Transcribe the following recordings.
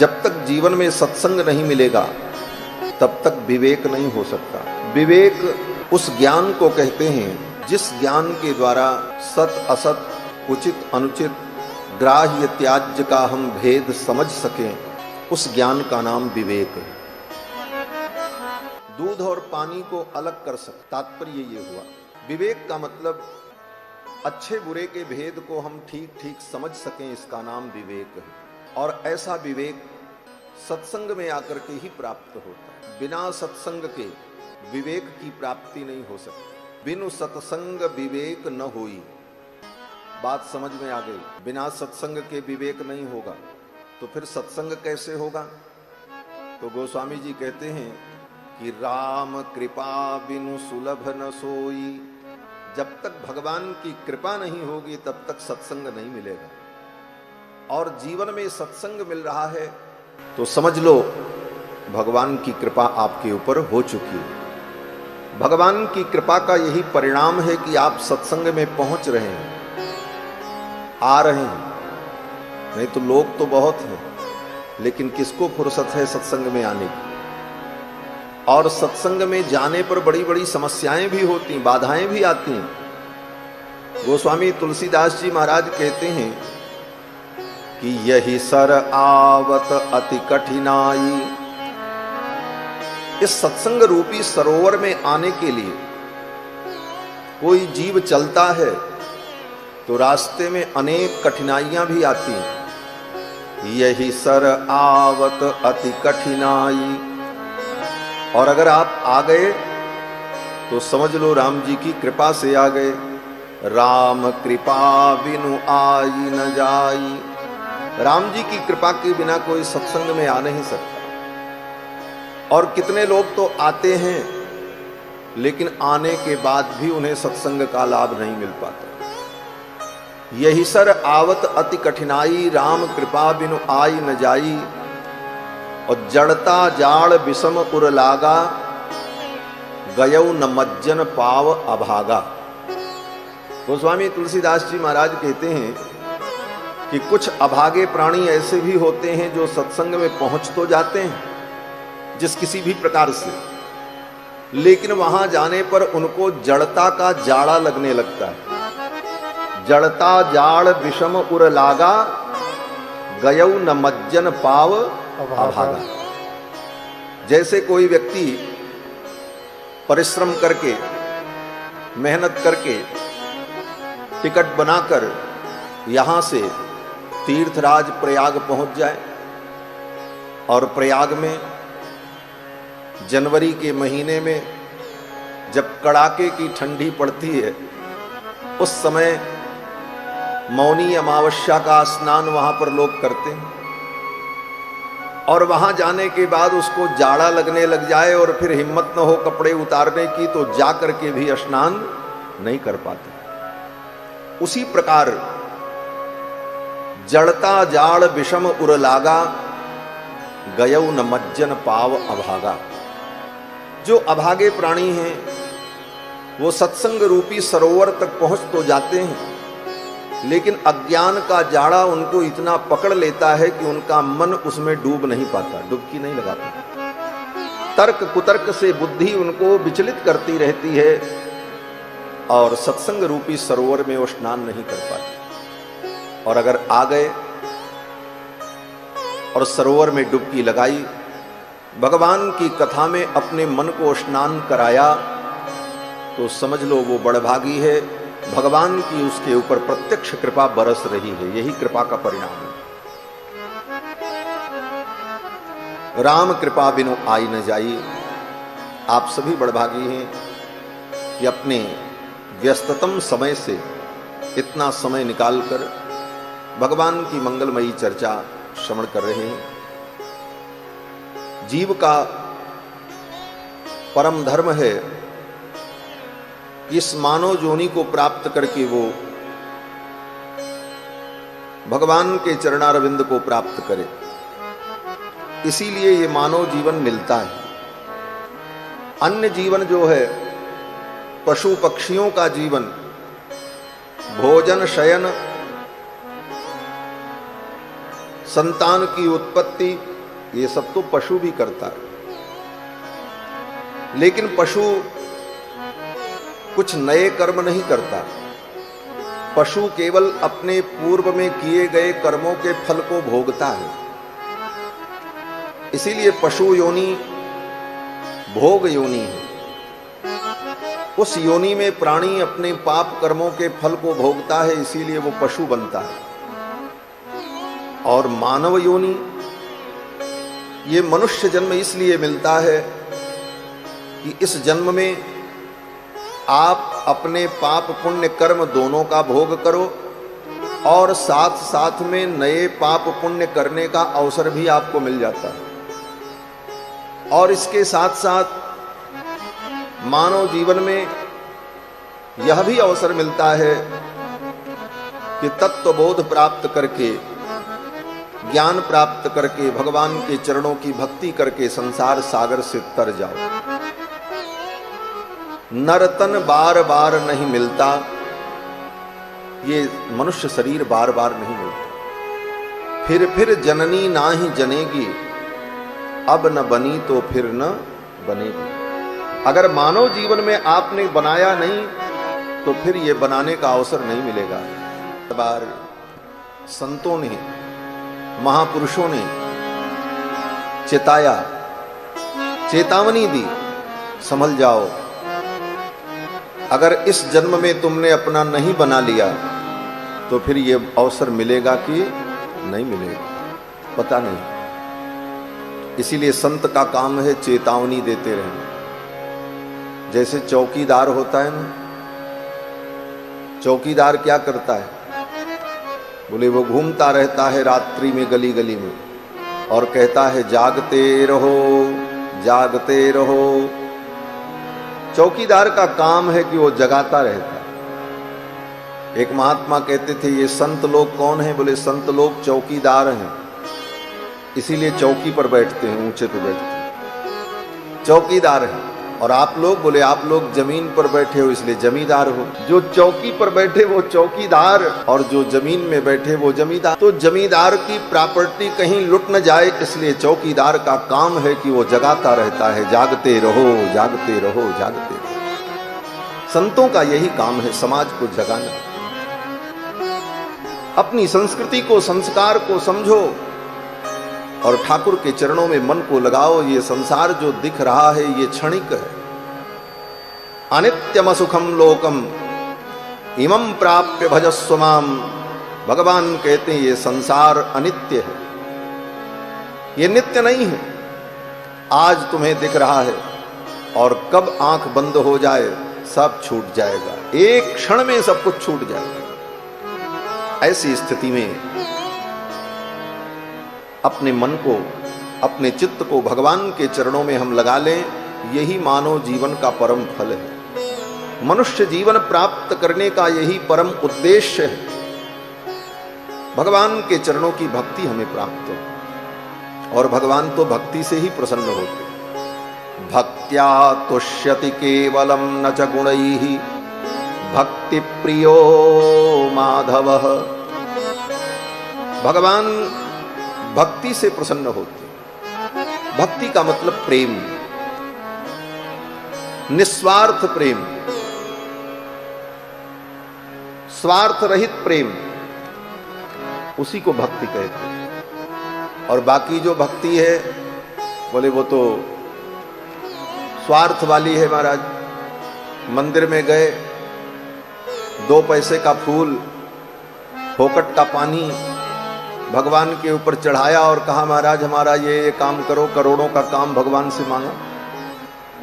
जब तक जीवन में सत्संग नहीं मिलेगा तब तक विवेक नहीं हो सकता। विवेक उस ज्ञान को कहते हैं जिस ज्ञान के द्वारा सत असत, उचित अनुचित, ग्राह्य त्याज्य का हम भेद समझ सकें, उस ज्ञान का नाम विवेक है। दूध और पानी को अलग कर सकते, तात्पर्य ये हुआ। विवेक का मतलब अच्छे बुरे के भेद को हम ठीक ठीक समझ सकें, इसका नाम विवेक है। और ऐसा विवेक सत्संग में आकर के ही प्राप्त होता है। बिना सत्संग के विवेक की प्राप्ति नहीं हो सकती। बिनु सत्संग विवेक न होई। बात समझ में आ गई। बिना सत्संग के विवेक नहीं होगा तो फिर सत्संग कैसे होगा? तो गोस्वामी जी कहते हैं कि राम कृपा बिनु सुलभ न सोई। जब तक भगवान की कृपा नहीं होगी तब तक सत्संग नहीं मिलेगा। और जीवन में सत्संग मिल रहा है तो समझ लो भगवान की कृपा आपके ऊपर हो चुकी है। भगवान की कृपा का यही परिणाम है कि आप सत्संग में पहुंच रहे हैं, आ रहे हैं। नहीं तो लोग तो बहुत हैं, लेकिन किसको फुर्सत है सत्संग में आने की? और सत्संग में जाने पर बड़ी बड़ी समस्याएं भी होती, बाधाएं भी आती हैं। गोस्वामी तुलसीदास जी महाराज कहते हैं कि यही सर आवत अति कठिनाई। इस सत्संग रूपी सरोवर में आने के लिए कोई जीव चलता है तो रास्ते में अनेक कठिनाइयां भी आती हैं। यही सर आवत अति कठिनाई। और अगर आप आ गए तो समझ लो राम जी की कृपा से आ गए। राम कृपा बिनु आई न जाई। राम जी की कृपा के बिना कोई सत्संग में आ नहीं सकता। और कितने लोग तो आते हैं लेकिन आने के बाद भी उन्हें सत्संग का लाभ नहीं मिल पाता। यही सर आवत अति कठिनाई, राम कृपा बिनु आई न जाई। और जड़ता जाड़ विषम उर लागा, गयौ न मज्जन पाव अभागा। गोस्वामी तुलसीदास जी महाराज कहते हैं कि कुछ अभागे प्राणी ऐसे भी होते हैं जो सत्संग में पहुंच तो जाते हैं जिस किसी भी प्रकार से, लेकिन वहां जाने पर उनको जड़ता का जाड़ा लगने लगता है। जड़ता जाड़ विषम उर लागा, गयौ न मज्जन पाव अभागा। जैसे कोई व्यक्ति परिश्रम करके, मेहनत करके, टिकट बनाकर यहां से तीर्थराज प्रयाग पहुंच जाए और प्रयाग में जनवरी के महीने में जब कड़ाके की ठंडी पड़ती है, उस समय मौनी अमावस्या का स्नान वहां पर लोग करते हैं। और वहां जाने के बाद उसको जाड़ा लगने लग जाए और फिर हिम्मत न हो कपड़े उतारने की तो जा करके भी स्नान नहीं कर पाते। उसी प्रकार जड़ता जाड़ विषम उर लागा, गयौ न मज्जन पाव अभागा। जो अभागे प्राणी हैं वो सत्संग रूपी सरोवर तक पहुंच तो जाते हैं, लेकिन अज्ञान का जाड़ा उनको इतना पकड़ लेता है कि उनका मन उसमें डूब नहीं पाता, डुबकी नहीं लगा पाता। तर्क कुतर्क से बुद्धि उनको विचलित करती रहती है और सत्संग रूपी सरोवर में वो स्नान नहीं कर पाते। और अगर आ गए और सरोवर में डुबकी लगाई, भगवान की कथा में अपने मन को स्नान कराया, तो समझ लो वो बड़भागी है। भगवान की उसके ऊपर प्रत्यक्ष कृपा बरस रही है। यही कृपा का परिणाम है। राम कृपा बिनु आई न जाई। आप सभी बड़भागी हैं कि अपने व्यस्ततम समय से इतना समय निकालकर भगवान की मंगलमयी चर्चा श्रवण कर रहे हैं। जीव का परम धर्म है इस मानव जोनि को प्राप्त करके वो भगवान के चरणारविंद को प्राप्त करे। इसीलिए ये मानव जीवन मिलता है। अन्य जीवन जो है पशु पक्षियों का जीवन, भोजन शयन संतान की उत्पत्ति, ये सब तो पशु भी करता है। लेकिन पशु कुछ नए कर्म नहीं करता। पशु केवल अपने पूर्व में किए गए कर्मों के फल को भोगता है। इसीलिए पशु योनि भोग योनि है। उस योनि में प्राणी अपने पाप कर्मों के फल को भोगता है, इसीलिए वो पशु बनता है। और मानव योनि, ये मनुष्य जन्म इसलिए मिलता है कि इस जन्म में आप अपने पाप पुण्य कर्म दोनों का भोग करो और साथ साथ में नए पाप पुण्य करने का अवसर भी आपको मिल जाता है। और इसके साथ साथ मानव जीवन में यह भी अवसर मिलता है कि तत्वबोध प्राप्त करके, ज्ञान प्राप्त करके, भगवान के चरणों की भक्ति करके संसार सागर से तर जाओ। नरतन बार बार नहीं मिलता, ये मनुष्य शरीर बार बार नहीं मिलता। फिर जननी ना ही जनेगी, अब न बनी तो फिर न बनेगी। अगर मानव जीवन में आपने बनाया नहीं तो फिर ये बनाने का अवसर नहीं मिलेगा। बार संतों ने, महापुरुषों ने चेताया, चेतावनी दी, संभल जाओ। अगर इस जन्म में तुमने अपना नहीं बना लिया तो फिर ये अवसर मिलेगा कि नहीं मिलेगा, पता नहीं। इसीलिए संत का काम है चेतावनी देते रहना। जैसे चौकीदार होता है ना, चौकीदार क्या करता है? बोले वो घूमता रहता है रात्रि में गली गली में और कहता है जागते रहो, जागते रहो। चौकीदार का काम है कि वो जगाता रहता है। एक महात्मा कहते थे ये संत लोग कौन हैं? बोले संत लोग चौकीदार हैं, इसीलिए चौकी पर बैठते हैं, ऊंचे पर बैठते हैं, चौकीदार हैं। और आप लोग? बोले आप लोग जमीन पर बैठे हो इसलिए जमींदार हो। जो चौकी पर बैठे वो चौकीदार और जो जमीन में बैठे वो जमींदार। तो जमींदार की प्रॉपर्टी कहीं लुट न जाए, इसलिए चौकीदार का काम है कि वो जगाता रहता है, जागते रहो, जागते रहो, जागते रहो। संतों का यही काम है, समाज को जगाना। अपनी संस्कृति को, संस्कार को समझो और ठाकुर के चरणों में मन को लगाओ। ये संसार जो दिख रहा है ये क्षणिक है। अनित्यम सुखम लोकम इमं प्राप्य भजस्व माम। भगवान कहते हैं ये संसार अनित्य है, ये नित्य नहीं है। आज तुम्हें दिख रहा है और कब आंख बंद हो जाए सब छूट जाएगा, एक क्षण में सब कुछ छूट जाएगा। ऐसी स्थिति में अपने मन को, अपने चित्त को भगवान के चरणों में हम लगा लें, यही मानव जीवन का परम फल है। मनुष्य जीवन प्राप्त करने का यही परम उद्देश्य है। भगवान के चरणों की भक्ति हमें प्राप्त हो, और भगवान तो भक्ति से ही प्रसन्न होते। भक्त्या तुष्यति केवलम न च गुणैः भक्ति प्रियो माधवः। भगवान भक्ति से प्रसन्न होते। भक्ति का मतलब प्रेम, निस्वार्थ प्रेम, स्वार्थ रहित प्रेम, उसी को भक्ति कहते हैं। और बाकी जो भक्ति है बोले वो तो स्वार्थ वाली है। महाराज मंदिर में गए, 2 पैसे का फूल, फोकट का पानी भगवान के ऊपर चढ़ाया और कहा महाराज हमारा ये काम करो, करोड़ों का काम भगवान से मांगा।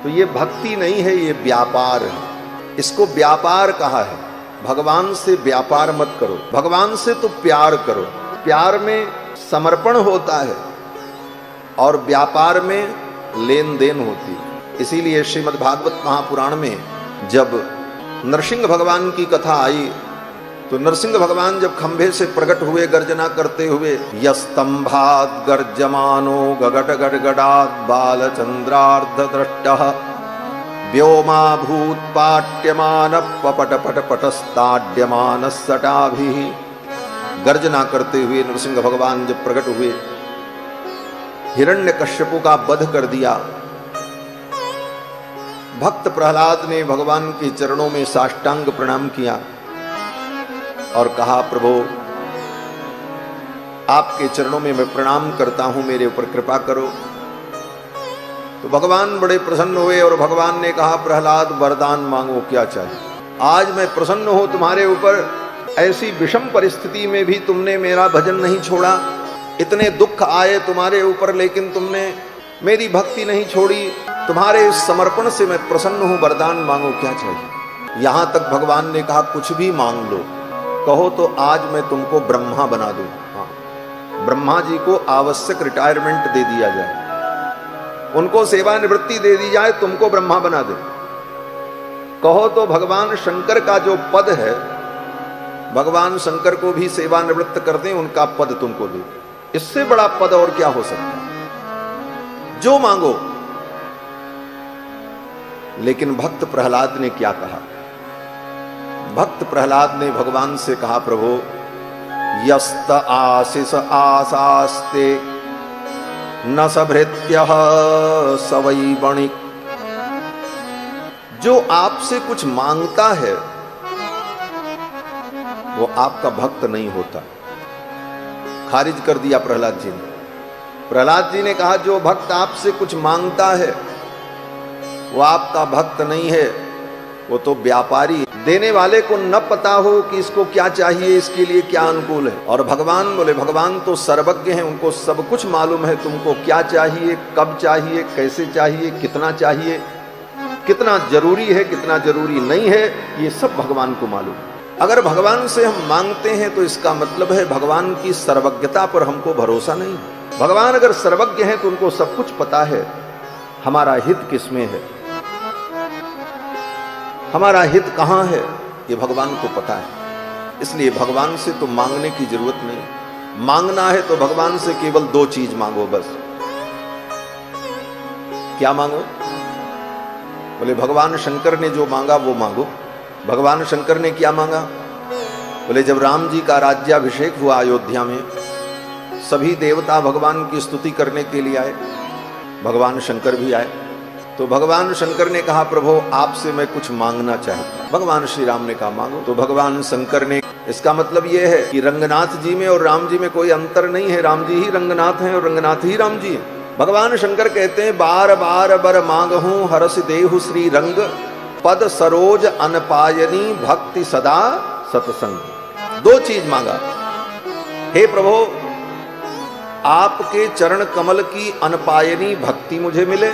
तो ये भक्ति नहीं है, ये व्यापार है। इसको व्यापार कहा है। भगवान से व्यापार मत करो, भगवान से तो प्यार करो। प्यार में समर्पण होता है और व्यापार में लेन देन होती है। इसीलिए श्रीमद् भागवत महापुराण में जब नरसिंह भगवान की कथा आई तो नरसिंह भगवान जब खंभे से प्रकट हुए गर्जना करते हुए, यस्तंभात गर्जमानो गगट गड़गड़ात बालचंद्रार्ध दृष्टः व्योमा भूत पाट्यमान पपट पट पटस्ताड्यमान सटाभिः गर्जना करते हुए नरसिंह भगवान जब प्रकट हुए, हिरण्यकश्यपु का वध कर दिया। भक्त प्रहलाद ने भगवान के चरणों में साष्टांग प्रणाम किया और कहा, प्रभु आपके चरणों में मैं प्रणाम करता हूं, मेरे ऊपर कृपा करो। तो भगवान बड़े प्रसन्न हुए और भगवान ने कहा, प्रहलाद वरदान मांगो, क्या चाहिए। आज मैं प्रसन्न हूं तुम्हारे ऊपर, ऐसी विषम परिस्थिति में भी तुमने मेरा भजन नहीं छोड़ा। इतने दुख आए तुम्हारे ऊपर लेकिन तुमने मेरी भक्ति नहीं छोड़ी। तुम्हारे इस समर्पण से मैं प्रसन्न हूं, वरदान मांगो, क्या चाहिए। यहां तक भगवान ने कहा, कुछ भी मांग लो, कहो तो आज मैं तुमको ब्रह्मा बना दूं। हाँ, ब्रह्मा जी को आवश्यक रिटायरमेंट दे दिया जाए, उनको सेवानिवृत्ति दे दी जाए, तुमको ब्रह्मा बना दे। कहो तो भगवान शंकर का जो पद है, भगवान शंकर को भी सेवानिवृत्त कर दें, उनका पद तुमको दे। इससे बड़ा पद और क्या हो सकता है, जो मांगो। लेकिन भक्त प्रहलाद ने क्या कहा, भक्त प्रहलाद ने भगवान से कहा, प्रभु यस्त आशीष आसास्ते न सभृत्य सवई बणिक। जो आपसे कुछ मांगता है वो आपका भक्त नहीं होता। खारिज कर दिया प्रहलाद जी ने। प्रहलाद जी ने कहा, जो भक्त आपसे कुछ मांगता है वो आपका भक्त नहीं है, वो तो व्यापारी। देने वाले को न पता हो कि इसको क्या चाहिए, इसके लिए क्या अनुकूल है। और भगवान बोले, भगवान तो सर्वज्ञ हैं, उनको सब कुछ मालूम है, तुमको क्या चाहिए, कब चाहिए, कैसे चाहिए, कितना चाहिए, कितना जरूरी है, कितना जरूरी नहीं है, ये सब भगवान को मालूम है। अगर भगवान से हम मांगते हैं तो इसका मतलब है भगवान की सर्वज्ञता पर हमको भरोसा नहीं है। भगवान अगर सर्वज्ञ हैं तो उनको सब कुछ पता है, हमारा हित किसमें है, हमारा हित कहां है, ये भगवान को पता है। इसलिए भगवान से तो मांगने की जरूरत नहीं। मांगना है तो भगवान से केवल दो चीज मांगो बस। क्या मांगो? बोले भगवान शंकर ने जो मांगा वो मांगो। भगवान शंकर ने क्या मांगा? बोले जब राम जी का राज्याभिषेक हुआ अयोध्या में, सभी देवता भगवान की स्तुति करने के लिए आए, भगवान शंकर भी आए। तो भगवान शंकर ने कहा, प्रभु आपसे मैं कुछ मांगना चाहता हूं। भगवान श्री राम ने कहा, मांगो। तो भगवान शंकर ने, इसका मतलब यह है कि रंगनाथ जी में और राम जी में कोई अंतर नहीं है, राम जी ही रंगनाथ हैं और रंगनाथ ही राम जी हैं। भगवान शंकर कहते हैं, बार बार बर मांगहूं हरस देहु श्री रंग, पद सरोज अनपायनी भक्ति सदा सतसंग। दो चीज मांगा, हे प्रभु आपके चरण कमल की अनपायनी भक्ति मुझे मिले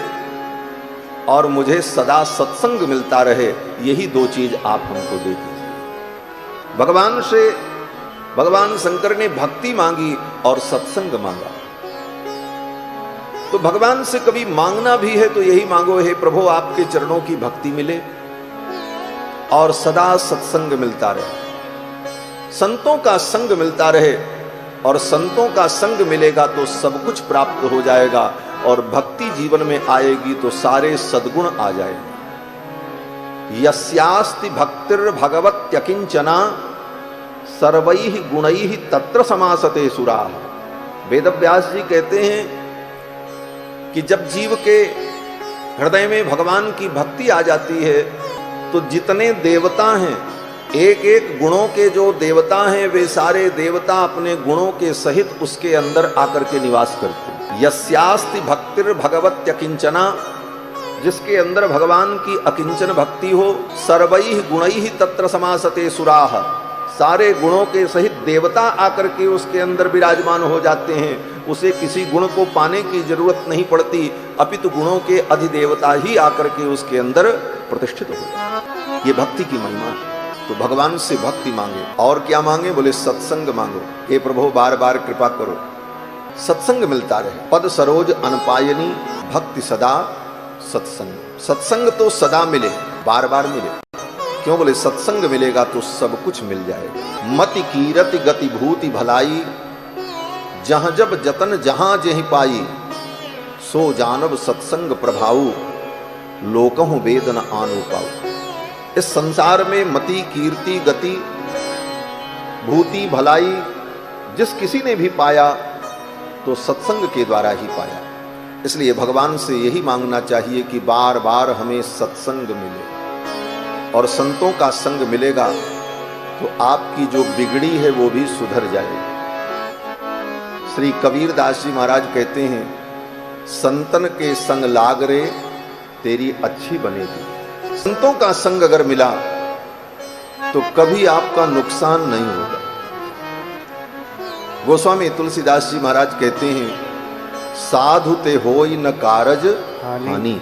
और मुझे सदा सत्संग मिलता रहे, यही दो चीज आप हमको दे दीजिए। भगवान से भगवान शंकर ने भक्ति मांगी और सत्संग मांगा। तो भगवान से कभी मांगना भी है तो यही मांगो, हे प्रभु आपके चरणों की भक्ति मिले और सदा सत्संग मिलता रहे, संतों का संग मिलता रहे। और संतों का संग मिलेगा तो सब कुछ प्राप्त हो जाएगा और भक्ति जीवन में आएगी तो सारे सद्गुण आ जाएंगे। यस्यास्ति भक्तिर भगवत्यकिंचना सर्वैः गुणैः तत्र समासते सुराः। वेदव्यास जी कहते हैं कि जब जीव के हृदय में भगवान की भक्ति आ जाती है तो जितने देवता हैं, एक एक गुणों के जो देवता हैं, वे सारे देवता अपने गुणों के सहित उसके अंदर आकर के निवास करते हैं। यस्यास्ति भक्तिर भगवत्यकिंचना, जिसके अंदर भगवान की अकिंचन भक्ति हो, सर्वैः गुणैः तत्र समासते सुराः, सारे गुणों के सहित देवता आकर के उसके अंदर विराजमान हो जाते हैं। उसे किसी गुण को पाने की जरूरत नहीं पड़ती, अपितु गुणों के अधिदेवता ही आकर के उसके अंदर प्रतिष्ठित हो जाते। ये भक्ति की महिमा है। तो भगवान से भक्ति मांगे। और क्या मांगे? बोले सत्संग मांगो। हे प्रभु बार बार कृपा करो, सत्संग मिलता रहे। पद सरोज अनपायनी भक्ति सदा सत्संग। सत्संग तो सदा मिले, बार बार मिले। क्यों? बोले सत्संग मिलेगा तो सब कुछ मिल जाएगा। मति कीरति गति भूति भलाई, जहां जब जतन जहां जेहि पाई, सो जानब सत्संग प्रभाऊ, लोकहु वेद न आनु पाऊ। इस संसार में मति कीर्ति गति भूति भलाई जिस किसी ने भी पाया तो सत्संग के द्वारा ही पाया। इसलिए भगवान से यही मांगना चाहिए कि बार बार हमें सत्संग मिले, और संतों का संग मिलेगा तो आपकी जो बिगड़ी है वो भी सुधर जाएगी। श्री कबीरदास जी महाराज कहते हैं, संतन के संग लाग रे तेरी अच्छी बनेगी। संतों का संग अगर मिला तो कभी आपका नुकसान नहीं होगा। गोस्वामी तुलसीदास जी महाराज कहते हैं, साधु ते होई न कारज हानि।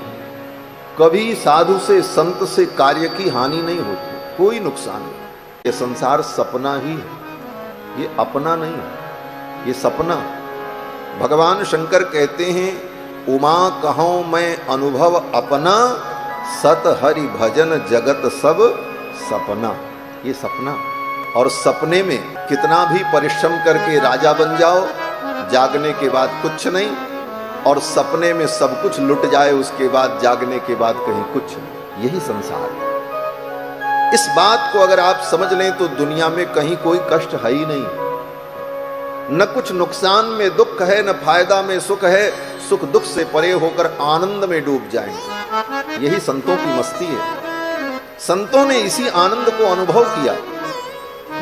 कभी साधु से संत से कार्य की हानि नहीं होती, कोई नुकसान नहीं। ये संसार सपना ही है, ये अपना नहीं है, ये सपना। भगवान शंकर कहते हैं, उमा कहूं मैं अनुभव अपना, सत हरि भजन जगत सब सपना। ये सपना, और सपने में कितना भी परिश्रम करके राजा बन जाओ, जागने के बाद कुछ नहीं, और सपने में सब कुछ लुट जाए उसके बाद जागने के बाद कहीं कुछ नहीं। यही संसार है। इस बात को अगर आप समझ लें तो दुनिया में कहीं कोई कष्ट है ही नहीं। न कुछ नुकसान में दुख है, न फायदा में सुख है। सुख दुख से परे होकर आनंद में डूब जाएंगे। यही संतों की मस्ती है। संतों ने इसी आनंद को अनुभव किया।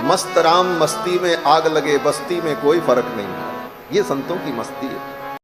मस्त राम मस्ती में आग लगे बस्ती में कोई फर्क नहीं। ये संतों की मस्ती है।